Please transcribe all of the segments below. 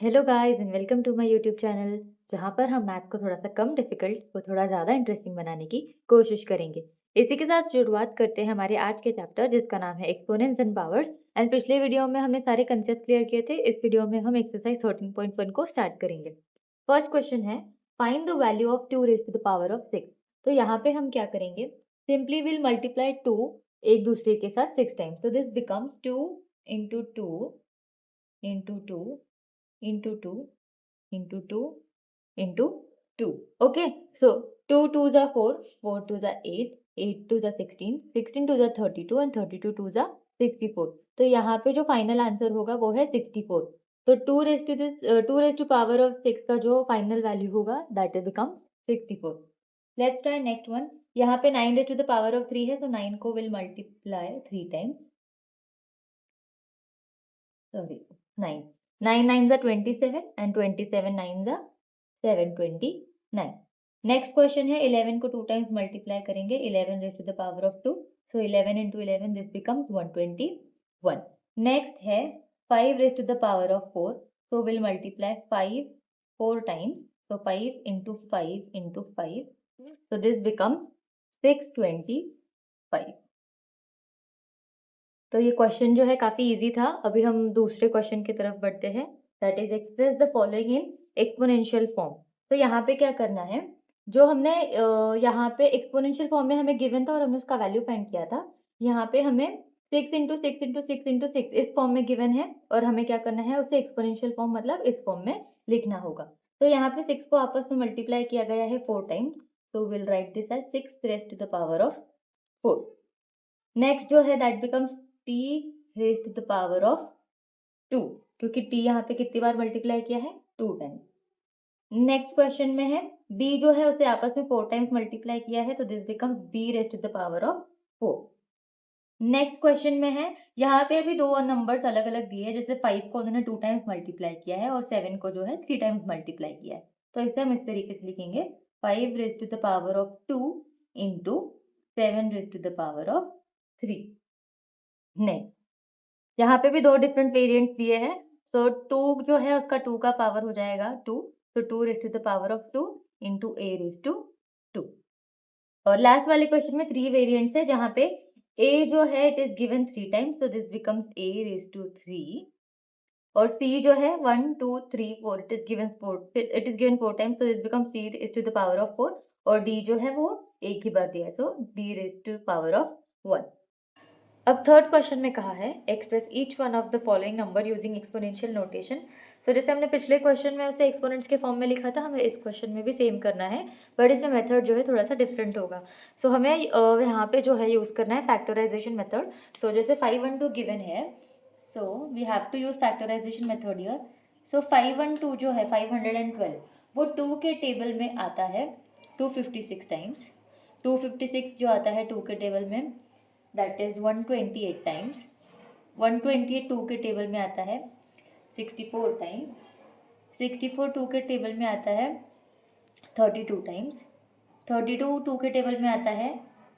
Hello guys and welcome to my YouTube channel जहाँ पर हम मैथ को थोड़ा सा कम डिफिकल्ट और थोड़ा ज़्यादा इंटरेस्टिंग बनाने की कोशिश करेंगे। इसी के साथ शुरुआत करते हैं हमारे आज के चैप्टर जिसका नाम है एक्सपोनेंट्स एंड पावर्स। एंड पिछले वीडियो में हमने सारे कंसेप्ट क्लियर किए थे। इस वीडियो में हम एक्सरसाइज 13.1 को स्टार्ट करेंगे। फर्स्ट क्वेश्चन है find the value of 2 raise to the power of 6। तो यहाँ पे हम क्या करेंगे, सिंपली विल मल्टीप्लाई 2 एक दूसरे के साथ 6 times. so this becomes 2 into 2 into 2 into 2 into 2 into 2. Okay, so 2 2s are 4, 4 2s are 8, 8 2s are 16, 16 2s are 32 and 32 2s are 64. तो यहाँ पे जो फाइनल आंसर होगा वो है 64। तो 2 raise to this 2 raise to power of 6 का जो फाइनल वैल्यू होगा that is becomes 64। Let's try next one. यहाँ पे 9 raise to the power of 3 है, तो 9 को will multiply 3 times. Sorry, 9 9 9s are 27 and 27 9s are 729। Next question है 11 को 2 टाइम्स मल्टीप्लाई करेंगे, 11 raise to the power of 2, so 11 into 11 this becomes 121। Next है 5 raise to the power of 4, so will multiply 5 4 times, so 5 into 5 into 5, so this becomes 625। तो ये question जो है काफी easy था। अभी हम दूसरे क्वेश्चन की तरफ बढ़ते हैं, that is express the following in exponential form. तो यहाँ पे क्या करना है, जो हमने यहाँ पे एक्सपोनेंशियल फॉर्म में हमें गिवन था और हमने उसका वैल्यू फाइंड किया था। यहाँ पे हमें 6 इंटू 6 इंटू 6 इंटू 6 इस फॉर्म में गिवन है और हमें क्या करना है, उसे एक्सपोनेंशियल फॉर्म मतलब इस फॉर्म में लिखना होगा। तो यहाँ पे 6 को आपस में मल्टीप्लाई किया गया है 4 times, so will write this as 6 raise to the power of 4। Next जो है that becomes t raise to the power of 2, क्योंकि t यहाँ पे कितनी बार मल्टीप्लाई किया है, 2 टाइम्स। नेक्स्ट क्वेश्चन में है b जो है उसे आपस में 4 टाइम्स मल्टीप्लाई किया है, तो this becomes b raise to the power of 4। Next question में है, यहाँ पे अभी दो नंबर्स अलग अलग दिए हैं, जैसे 5 को उन्होंने 2 टाइम्स मल्टीप्लाई किया है और 7 को जो है 3 टाइम्स मल्टीप्लाई किया है। तो इसे हम इस तरीके से लिखेंगे 5 raise to the power of 2 into 7 raise to the power of 3। Next यहाँ पे भी दो डिफरेंट वेरिएंट्स दिए हैं, तो 2 जो है उसका 2 का पावर हो जाएगा 2, तो 2 raise to the power of 2 into a raise to 2। और लास्ट वाले क्वेश्चन में 3 वेरिएंट्स है, जहाँ पे a जो है it is given 3 times, so this becomes a raise to 3। और c जो है 1 2 3 4 it is given 4 times, so this becomes c raise to the power of 4। और d जो है वो एक ही बार दिया है, so d raise to power of 1। अब थर्ड क्वेश्चन में कहा है express each one of the following number using exponential notation. So जैसे हमने पिछले क्वेश्चन में उसे एक्सपोनेंट्स के फॉर्म में लिखा था, हमें इस क्वेश्चन में भी सेम करना है, बट इसमें मेथड जो है थोड़ा सा डिफरेंट होगा। सो हमें यहाँ पे जो है यूज़ करना है फैक्टराइजेशन मेथड। सो जैसे 512 गिवन है, so we have to use factorization method here. So 512 जो है 512 वो 2 के टेबल में आता है 256 टाइम्स। 256 जो आता है 2 के टेबल में दैट इज 128 टाइम्स। 128 2 के टेबल में आता है 64 टाइम्स। 64 2 के टेबल में आता है 32 टाइम्स। 32 2 के टेबल में आता है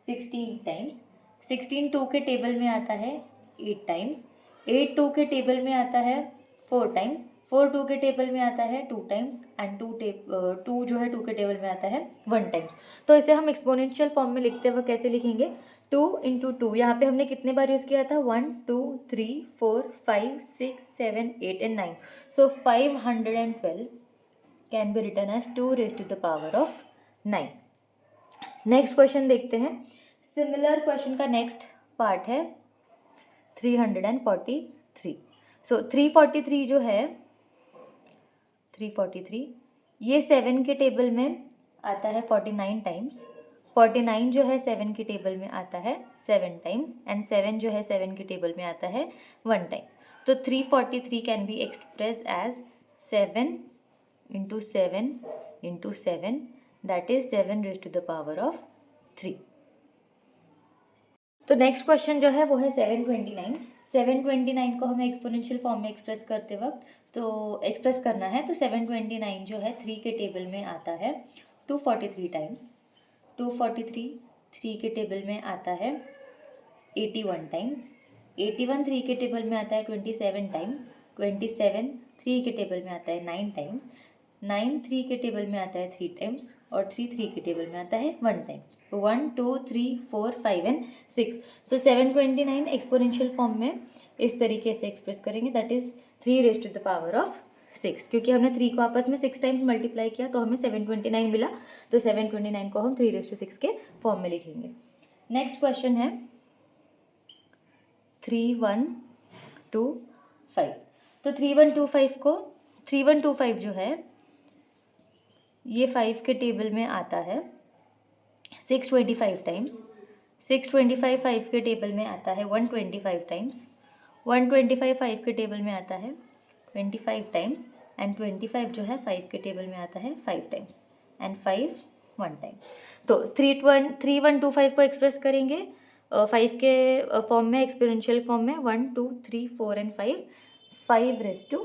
16 टाइम्स। 16 2 के टेबल में आता है 8 टाइम्स। 8 2 के टेबल में आता है 4 टाइम्स। 4 2 के टेबल में आता है 2 टाइम्स एंड 2 जो है 2 के टेबल में आता है 1 टाइम्स। तो इसे हम एक्सपोनेंशियल फॉर्म में लिखते हुए कैसे लिखेंगे, 2 इंटू 2, यहाँ पे हमने कितने बार यूज़ किया था, 1 2 3 4 5 6 7 8 and 9, so 512 can be written as 2 raise to the power of 9। Next question देखते हैं। सिमिलर क्वेश्चन का नेक्स्ट पार्ट है 343। सो 343 जो है 343 ये 7 के टेबल में आता है 49 टाइम्स। 49 जो है 7 के टेबल में आता है 7 टाइम्स एंड 7 जो है 7 के टेबल में आता है 1 टाइम। तो 343 can be express as 7 into 7 into 7, that is 7 raise to the power of 3। तो नेक्स्ट क्वेश्चन जो है वो है 729। 729 को हमें एक्सपोनेंशियल फॉर्म में एक्सप्रेस करते वक्त तो एक्सप्रेस करना है, तो 729 जो है 3 के टेबल में आता है 243 टाइम्स। 243 3 के टेबल में आता है 81 टाइम्स। 81 3 के टेबल में आता है 27 टाइम्स। 27 3 के टेबल में आता है 9 टाइम्स, 9 3 के टेबल में आता है 3 टाइम्स, और 3 3 के टेबल में आता है 1 time. 1 2 3 4 5 and 6। So 729 exponential form में इस तरीके से एक्सप्रेस करेंगे, that is 3 raise to the power of 6, क्योंकि हमने 3 को आपस में 6 टाइम्स मल्टीप्लाई किया तो हमें 729 मिला, तो 729 को हम 3 रेज टू 6 के फॉर्म में लिखेंगे। नेक्स्ट क्वेश्चन है 3125। तो 3125 को 3125 जो है ये 5 के टेबल में आता है 625 टाइम्स, 625 5 के टेबल में आता है 125 टाइम्स, 125 5 के टेबल में आता है 25 टाइम्स, एंड 25 जो है 5 के टेबल में आता है 5 टाइम्स, एंड 5 1 टाइम। तो 3125 को एक्सप्रेस करेंगे 5 के फॉर्म में, एक्सपोनेंशियल फॉर्म में, 1 2 3 4 एंड 5, 5 रेज टू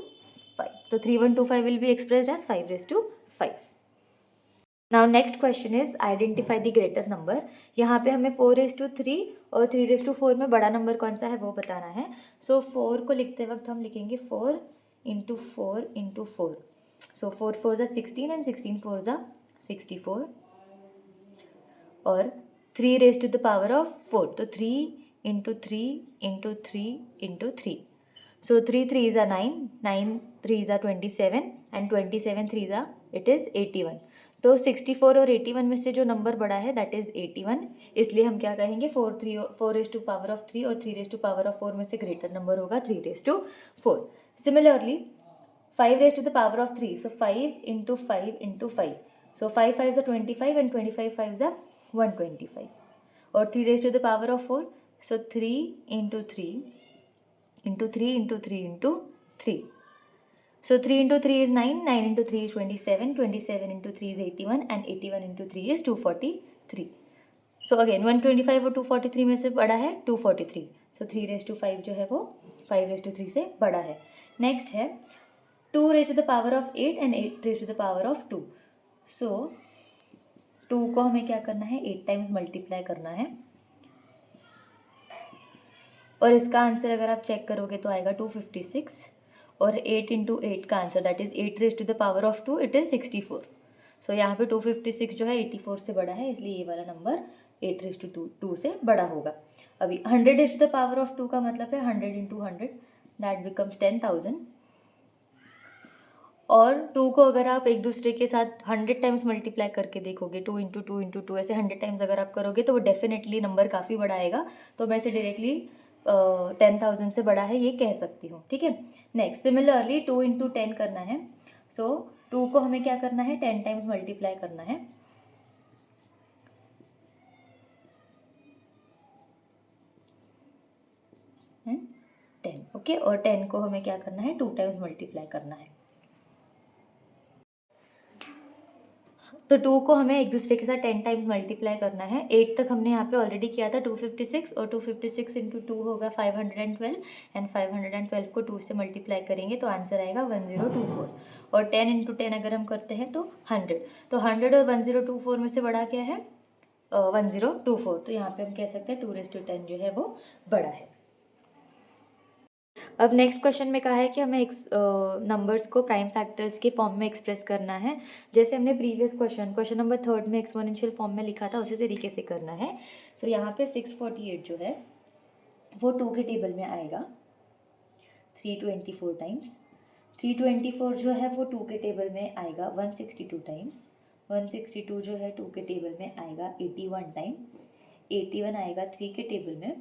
5। तो 3125 will be expressed as 5 raise to 5। Now next question is identify the greater number. यहाँ पे हमें 4:3 और 3:4 में बड़ा नंबर कौन सा है वो बताना है। सो 4 को लिखते वक्त हम लिखेंगे 4 इंटू 4 इंटू 4। सो 4 4 ज़ा 16 एंड 16 4 ज़ा 64, और 3 raise to the power of 4, तो 3 इंटू 3 इंटू 3 इंटू 3। सो 3 3 ज़ा 9, 9 3 ज़ा 27, एंड 27 3 ज़ा इट इज़ 81। तो 64 और 81 में से जो नंबर बड़ा है दैट इज़ 81, इसलिए हम क्या कहेंगे 4 रेज टू पावर ऑफ 3 और 3 रेज टू पावर ऑफ 4 में से ग्रेटर नंबर होगा 3 raise to 4। Similarly 5 raise to the power of 3, so 5 into 5 into 5, so 5 5 ज़ा 25 एंड 25 5 ज़ा 125, और 3 raise to the power of 4, so 3 into 3 into 3 into 3 into 3। So 3 into 3 is 9, 9 into 3 is 27, 27 into 3 is 81, and 81 into 3 is 243. So again 125 और 243 में से बड़ा है 243, so 3 raised to 5 जो है वो 5 raised to 3 से बड़ा है। नेक्स्ट है 2 raised to the power of 8 and 8 raised to the power of 2। so 2 को हमें क्या करना है 8 टाइम्स मल्टीप्लाई करना है, और इसका आंसर अगर आप चेक करोगे तो आएगा 256, और 8 इंटू 8 का answer that is 8 raise to the power of 2, it is 64। So यहाँ पे 256 जो है 84 से बड़ा है, इसलिए ये वाला नंबर 8 रेज टू 2 से बड़ा होगा। अभी 100 raise to the power of 2 का मतलब है 100 इंटू 100, दैट बिकम्स 10,000। और 2 को अगर आप एक दूसरे के साथ 100 टाइम्स मल्टीप्लाई करके देखोगे, 2 इंटू 2 इंटू 2 ऐसे 100 टाइम्स अगर आप करोगे तो वो डेफिनेटली नंबर काफ़ी बड़ा आएगा। तो मैं इसे डायरेक्टली 10,000 से बड़ा है ये कह सकती हूँ, ठीक है। नेक्स्ट सिमिलरली 2 इंटू 10 करना है, सो 2 को हमें क्या करना है 10 टाइम्स मल्टीप्लाई करना है, है 10, ओके। और 10 को हमें क्या करना है 2 टाइम्स मल्टीप्लाई करना है। तो 2 को हमें एक दूसरे के साथ 10 टाइम्स मल्टीप्लाई करना है। 8 तक हमने यहाँ पे ऑलरेडी किया था 256, और 256 इंटू 2 होगा 512, एंड 512 को 2 से मल्टीप्लाई करेंगे तो आंसर आएगा 1024, और 10 इंटू 10 अगर हम करते हैं तो 100। तो 100 और 1024 में से बड़ा क्या है 1024, तो यहाँ पे हम कह सकते हैं 2:10 जो है वो बड़ा है। अब नेक्स्ट क्वेश्चन में कहा है कि हमें नंबर्स को प्राइम फैक्टर्स के फॉर्म में एक्सप्रेस करना है, जैसे हमने प्रीवियस क्वेश्चन नंबर 3 में एक्सपोनेंशियल फॉर्म में लिखा था उसी तरीके से करना है। तो यहाँ पे 648 जो है वो 2 के टेबल में आएगा 324 टाइम्स, 324 जो है वो 2 के टेबल में आएगा 162 टाइम्स, 162 जो है 2 के टेबल में आएगा 81 टाइम, 81 आएगा 3 के टेबल में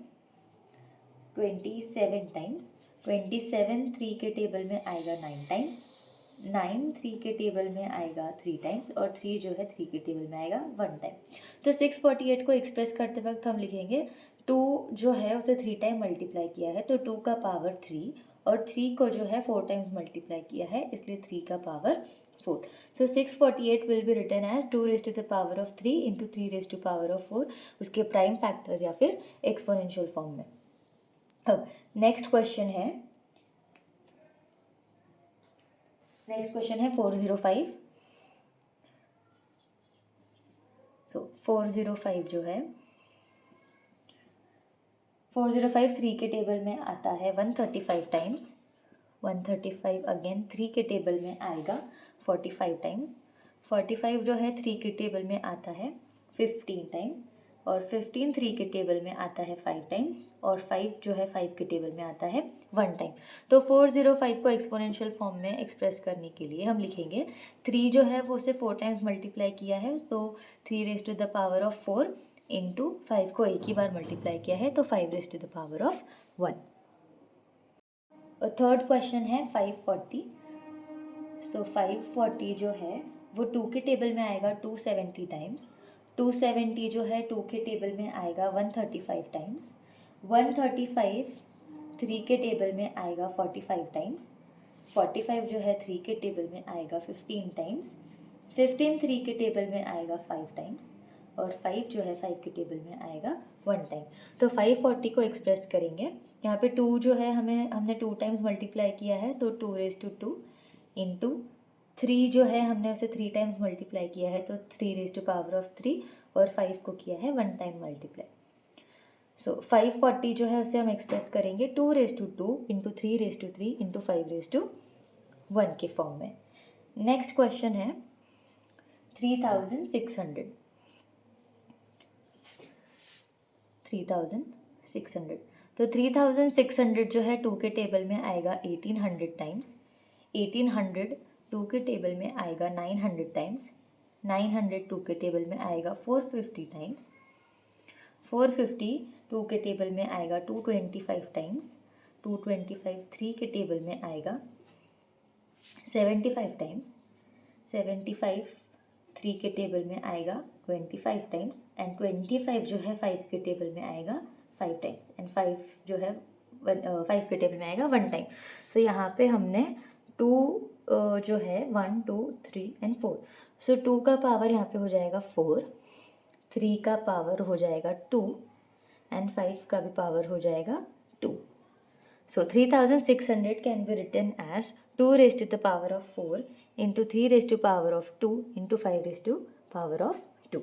27 टाइम्स, 27 3 के टेबल में आएगा 9 टाइम्स, 9 3 के टेबल में आएगा 3 टाइम्स, और 3 जो है 3 के टेबल में आएगा 1 टाइम। तो 648 को एक्सप्रेस करते वक्त हम लिखेंगे 2 जो है उसे 3 टाइम मल्टीप्लाई किया है तो 2 का पावर 3, और 3 को जो है 4 टाइम्स मल्टीप्लाई किया है इसलिए 3 का power 4। So 648 will be written as 2 raise to the power of 3 into 3 raise to power of 4, उसके प्राइम फैक्टर्स या फिर एक्सपोनेंशियल फॉर्म में। अब नेक्स्ट क्वेश्चन है 405। सो 405 जो है 405 3 के टेबल में आता है 135 टाइम्स, 135 अगेन 3 के टेबल में आएगा 45 टाइम्स। 45 जो है 3 के टेबल में आता है 15 टाइम्स, और 15 3 के टेबल में आता है 5 टाइम्स, और 5 जो है 5 के टेबल में आता है 1 टाइम। तो 405 को एक्सपोनेंशियल फॉर्म में एक्सप्रेस करने के लिए हम लिखेंगे 3 जो है वो उसे 4 टाइम्स मल्टीप्लाई किया है, तो 3 raise to the power of 4 into 5 को एक ही बार मल्टीप्लाई किया है, तो 5 raise to the power of 1। और थर्ड क्वेश्चन है 540। सो 540 जो है वो 2 के टेबल में आएगा 270 टाइम्स। 270 जो है 2 के टेबल में आएगा 135 टाइम्स। 135 3 के टेबल में आएगा 45 टाइम्स। 45 जो है 3 के टेबल में आएगा 15 टाइम्स। 15 3 के टेबल में आएगा 5 टाइम्स, और 5 जो है 5 के टेबल में आएगा 1 टाइम। तो 540 को एक्सप्रेस करेंगे, यहाँ पे 2 जो है हमने 2 टाइम्स मल्टीप्लाई किया है, तो 2 रेज़ टू 2 इंटू 3 जो है हमने उसे 3 टाइम्स मल्टीप्लाई किया है, तो 3 रेज़ टू पावर ऑफ 3, और 5 को किया है 1 टाइम मल्टीप्लाई। सो 540 जो है उसे हम एक्सप्रेस करेंगे 2 raise to 2 into 3 raise to 3 into 5 raise to 1 के फॉर्म में। नेक्स्ट क्वेश्चन है 3600। 3600, तो 3600 जो है 2 के टेबल में आएगा 1800 टाइम्स। 1800 2 के टेबल में आएगा 900 टाइम्स। 900 2 के टेबल में आएगा 450 टाइम्स। 450 2 के टेबल में आएगा 225 टाइम्स। 225 3 के टेबल में आएगा 75 टाइम्स। 75 3 के टेबल में आएगा 25 टाइम्स, एंड 25 जो है 5 के टेबल में आएगा 5 टाइम्स, एंड 5 जो है 5 के टेबल में आएगा 1 टाइम। सो यहाँ पे हमने 2 जो है 1 2 3 एंड 4, सो 2 का पावर यहाँ पे हो जाएगा 4, 3 का पावर हो जाएगा 2, एंड 5 का भी पावर हो जाएगा 2। So 3600 can be written as 2 raised to the power of 4 into 3 raised to power of 2 into 5 raised to power of 2.